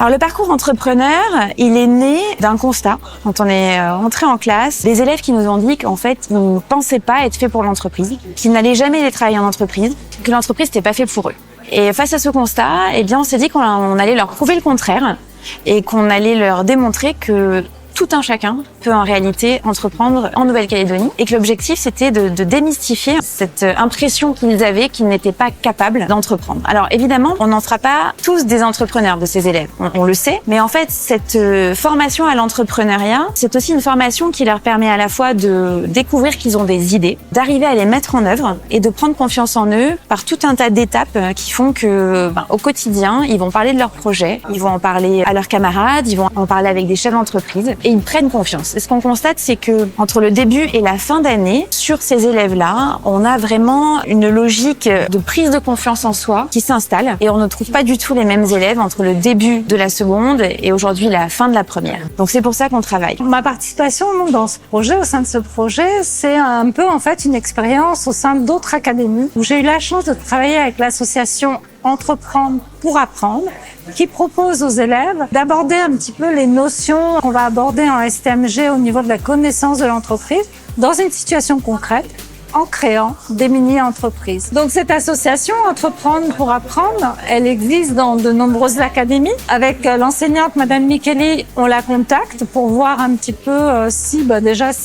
Alors le parcours entrepreneur, il est né d'un constat. Quand on est entré en classe, des élèves qui nous ont dit qu'en fait, ils ne pensaient pas être faits pour l'entreprise, qu'ils n'allaient jamais aller travailler en entreprise, que l'entreprise n'était pas fait pour eux. Et face à ce constat, eh bien, on s'est dit qu'on allait leur prouver le contraire et qu'on allait leur démontrer que tout un chacun peut en réalité entreprendre en Nouvelle-Calédonie et que l'objectif c'était de démystifier cette impression qu'ils avaient qu'ils n'étaient pas capables d'entreprendre. Alors évidemment, on n'en fera pas tous des entrepreneurs de ces élèves, on le sait, mais en fait cette formation à l'entrepreneuriat, c'est aussi une formation qui leur permet à la fois de découvrir qu'ils ont des idées, d'arriver à les mettre en œuvre et de prendre confiance en eux par tout un tas d'étapes qui font que au quotidien, ils vont parler de leurs projets, ils vont en parler à leurs camarades, ils vont en parler avec des chefs d'entreprise et ils prennent confiance. Et ce qu'on constate, c'est que entre le début et la fin d'année, sur ces élèves-là, on a vraiment une logique de prise de confiance en soi qui s'installe et on ne trouve pas du tout les mêmes élèves entre le début de la seconde et aujourd'hui la fin de la première. Donc c'est pour ça qu'on travaille. Ma participation dans ce projet, au sein de ce projet, c'est un peu en fait une expérience au sein d'autres académies où j'ai eu la chance de travailler avec l'association Entreprendre pour apprendre, qui propose aux élèves d'aborder un petit peu les notions qu'on va aborder en STMG au niveau de la connaissance de l'entreprise dans une situation concrète, en créant des mini-entreprises. Donc cette association Entreprendre pour apprendre, elle existe dans de nombreuses académies. Avec l'enseignante Madame Micheli, on la contacte pour voir un petit peu si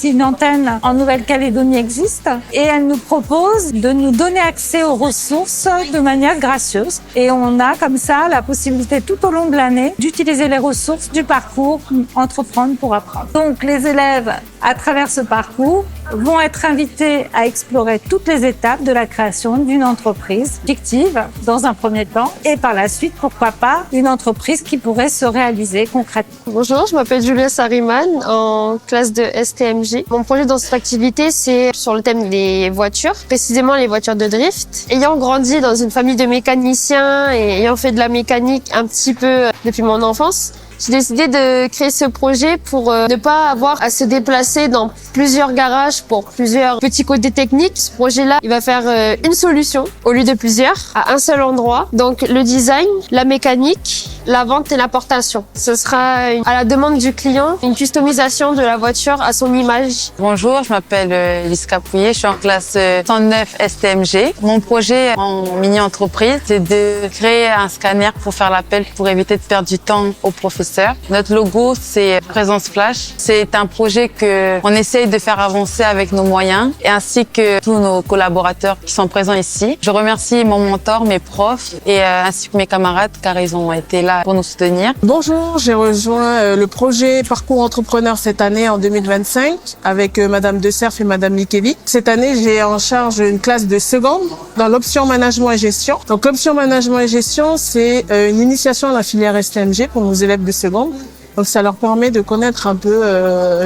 une antenne en Nouvelle-Calédonie existe. Et elle nous propose de nous donner accès aux ressources de manière gracieuse. Et on a comme ça la possibilité tout au long de l'année d'utiliser les ressources du parcours Entreprendre pour apprendre. Donc les élèves, à travers ce parcours, vont être invités à explorer toutes les étapes de la création d'une entreprise fictive dans un premier temps et par la suite, pourquoi pas, une entreprise qui pourrait se réaliser concrètement. Bonjour, je m'appelle Julia Sariman, en classe de STMG. Mon projet dans cette activité, c'est sur le thème des voitures, précisément les voitures de drift. Ayant grandi dans une famille de mécaniciens et ayant fait de la mécanique un petit peu depuis mon enfance, j'ai décidé de créer ce projet pour ne pas avoir à se déplacer dans plusieurs garages pour plusieurs petits côtés techniques. Ce projet-là, il va faire une solution au lieu de plusieurs à un seul endroit. Donc le design, la mécanique, la vente et l'importation. Ce sera à la demande du client, une customisation de la voiture à son image. Bonjour, je m'appelle Lise Capouillet, je suis en classe 109 STMG. Mon projet en mini-entreprise, c'est de créer un scanner pour faire l'appel pour éviter de perdre du temps aux professeurs. Notre logo, c'est Présence Flash. C'est un projet qu'on essaye de faire avancer avec nos moyens et ainsi que tous nos collaborateurs qui sont présents ici. Je remercie mon mentor, mes profs et ainsi que mes camarades car ils ont été là pour nous soutenir. Bonjour, j'ai rejoint le projet Parcours Entrepreneur cette année en 2025 avec Madame De Cerf et Madame Micheli. Cette année, j'ai en charge une classe de seconde dans l'option management et gestion. Donc l'option management et gestion, c'est une initiation à la filière STMG pour nos élèves de seconde. Donc ça leur permet de connaître un peu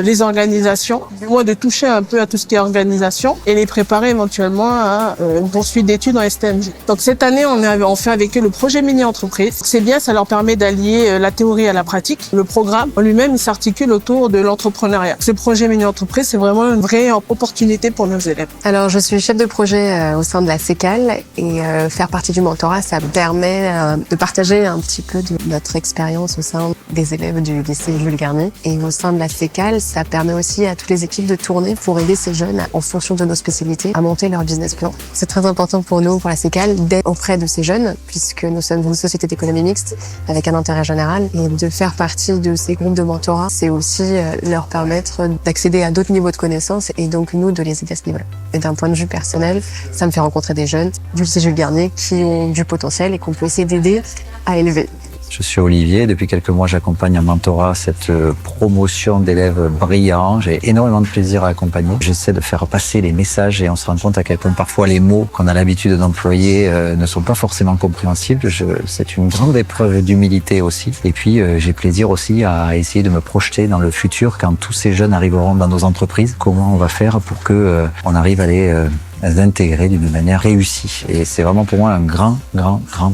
les organisations, du moins de toucher un peu à tout ce qui est organisation et les préparer éventuellement à une poursuite d'études en STMG. Donc cette année, on fait avec eux le projet mini-entreprise. C'est bien, ça leur permet d'allier la théorie à la pratique. Le programme en lui-même, il s'articule autour de l'entrepreneuriat. Ce projet mini-entreprise, c'est vraiment une vraie opportunité pour nos élèves. Alors je suis chef de projet au sein de la CECAL et faire partie du mentorat, ça me permet de partager un petit peu de notre expérience au sein des élèves du lycée Jules Garnier. Et au sein de la CECAL, ça permet aussi à toutes les équipes de tourner pour aider ces jeunes, en fonction de nos spécialités, à monter leur business plan. C'est très important pour nous, pour la CECAL, d'être auprès de ces jeunes, puisque nous sommes une société d'économie mixte avec un intérêt général. Et de faire partie de ces groupes de mentorat, c'est aussi leur permettre d'accéder à d'autres niveaux de connaissances et donc nous de les aider à ce niveau-là. Et d'un point de vue personnel, ça me fait rencontrer des jeunes du lycée Jules Garnier qui ont du potentiel et qu'on peut essayer d'aider à élever. Je suis Olivier. Depuis quelques mois, j'accompagne en mentorat cette promotion d'élèves brillants. J'ai énormément de plaisir à accompagner. J'essaie de faire passer les messages et on se rend compte à quel point parfois les mots qu'on a l'habitude d'employer ne sont pas forcément compréhensibles. C'est une grande épreuve d'humilité aussi. Et puis, j'ai plaisir aussi à essayer de me projeter dans le futur quand tous ces jeunes arriveront dans nos entreprises. Comment on va faire pour que on arrive à les intégrer d'une manière réussie. Et c'est vraiment pour moi un grand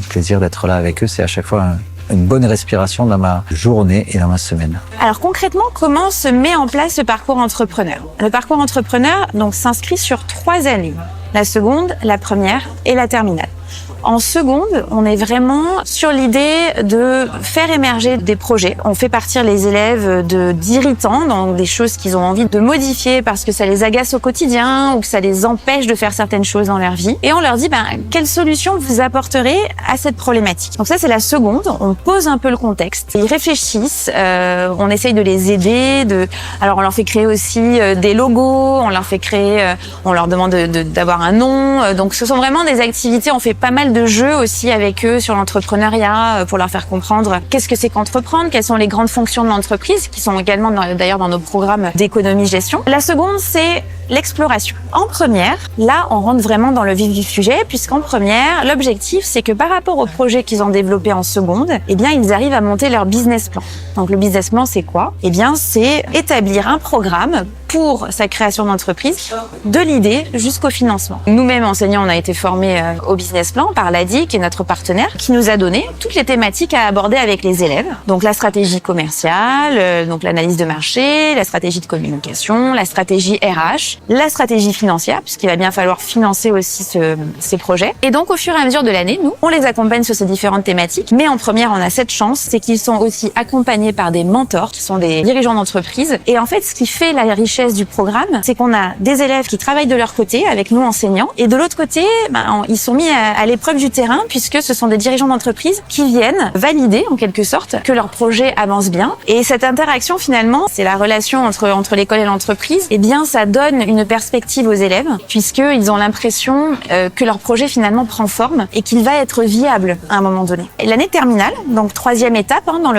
plaisir d'être là avec eux. C'est à chaque fois une bonne respiration dans ma journée et dans ma semaine. Alors concrètement, comment se met en place ce parcours entrepreneur ? Le parcours entrepreneur donc s'inscrit sur 3 années, la seconde, la première et la terminale. En seconde, on est vraiment sur l'idée de faire émerger des projets. On fait partir les élèves d'irritants, donc des choses qu'ils ont envie de modifier parce que ça les agace au quotidien ou que ça les empêche de faire certaines choses dans leur vie. Et on leur dit, quelle solution vous apporterez à cette problématique? Donc ça, c'est la seconde. On pose un peu le contexte. Ils réfléchissent. On essaye de les aider. Alors, on leur fait créer aussi des logos. On leur fait créer. On leur demande d'avoir un nom. Donc, ce sont vraiment des activités. On fait pas mal de jeux aussi avec eux sur l'entrepreneuriat pour leur faire comprendre qu'est-ce que c'est qu'entreprendre, quelles sont les grandes fonctions de l'entreprise, qui sont également d'ailleurs dans nos programmes d'économie-gestion. La seconde, c'est l'exploration. En première, là, on rentre vraiment dans le vif du sujet, puisqu'en première, l'objectif, c'est que par rapport au projet qu'ils ont développé en seconde, ils arrivent à monter leur business plan. Donc, le business plan, c'est quoi? C'est établir un programme pour sa création d'entreprise, de l'idée jusqu'au financement. Nous-mêmes, enseignants, on a été formés au business plan par l'ADI, qui est notre partenaire, qui nous a donné toutes les thématiques à aborder avec les élèves. Donc, la stratégie commerciale, donc l'analyse de marché, la stratégie de communication, la stratégie RH, la stratégie financière, puisqu'il va bien falloir financer aussi ces projets. Et donc, au fur et à mesure de l'année, nous, on les accompagne sur ces différentes thématiques. Mais en première, on a cette chance, c'est qu'ils sont aussi accompagnés par des mentors, qui sont des dirigeants d'entreprise. Et en fait, ce qui fait la richesse du programme, c'est qu'on a des élèves qui travaillent de leur côté avec nous enseignants, et de l'autre côté, ils sont mis à l'épreuve du terrain, puisque ce sont des dirigeants d'entreprise qui viennent valider en quelque sorte que leur projet avance bien. Et cette interaction, finalement, c'est la relation entre l'école et l'entreprise. Ça donne une perspective aux élèves, puisqu'ils ont l'impression que leur projet finalement prend forme et qu'il va être viable à un moment donné. Et l'année terminale, donc troisième étape dans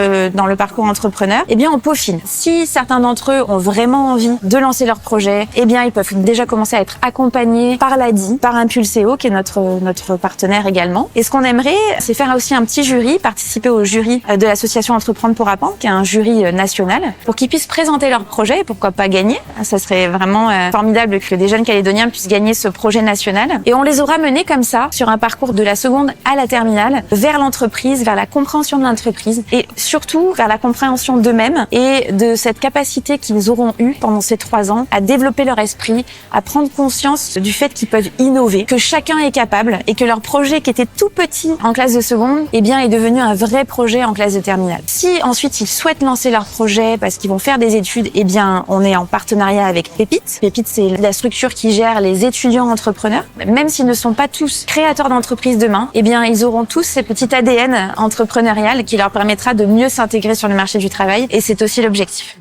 le parcours entrepreneur, on peaufine. Si certains d'entre eux ont vraiment envie de lancer leur projet, ils peuvent déjà commencer à être accompagnés par l'ADI, par Impulseo, qui est notre partenaire également. Et ce qu'on aimerait, c'est faire aussi un petit jury, participer au jury de l'association Entreprendre pour apprendre, qui est un jury national, pour qu'ils puissent présenter leur projet et pourquoi pas gagner. Ça serait vraiment formidable que des jeunes Calédoniens puissent gagner ce projet national. Et on les aura menés comme ça, sur un parcours de la seconde à la terminale, vers l'entreprise, vers la compréhension de l'entreprise et surtout vers la compréhension d'eux-mêmes et de cette capacité qu'ils auront eue pendant ces 3 ans à développer leur esprit, à prendre conscience du fait qu'ils peuvent innover, que chacun est capable et que leur projet qui était tout petit en classe de seconde, est devenu un vrai projet en classe de terminale. Si ensuite ils souhaitent lancer leur projet parce qu'ils vont faire des études, on est en partenariat avec Pépite. Pépite, c'est la structure qui gère les étudiants entrepreneurs. Même s'ils ne sont pas tous créateurs d'entreprises demain, ils auront tous ces petits ADN entrepreneurial qui leur permettra de mieux s'intégrer sur le marché du travail, et c'est aussi l'objectif.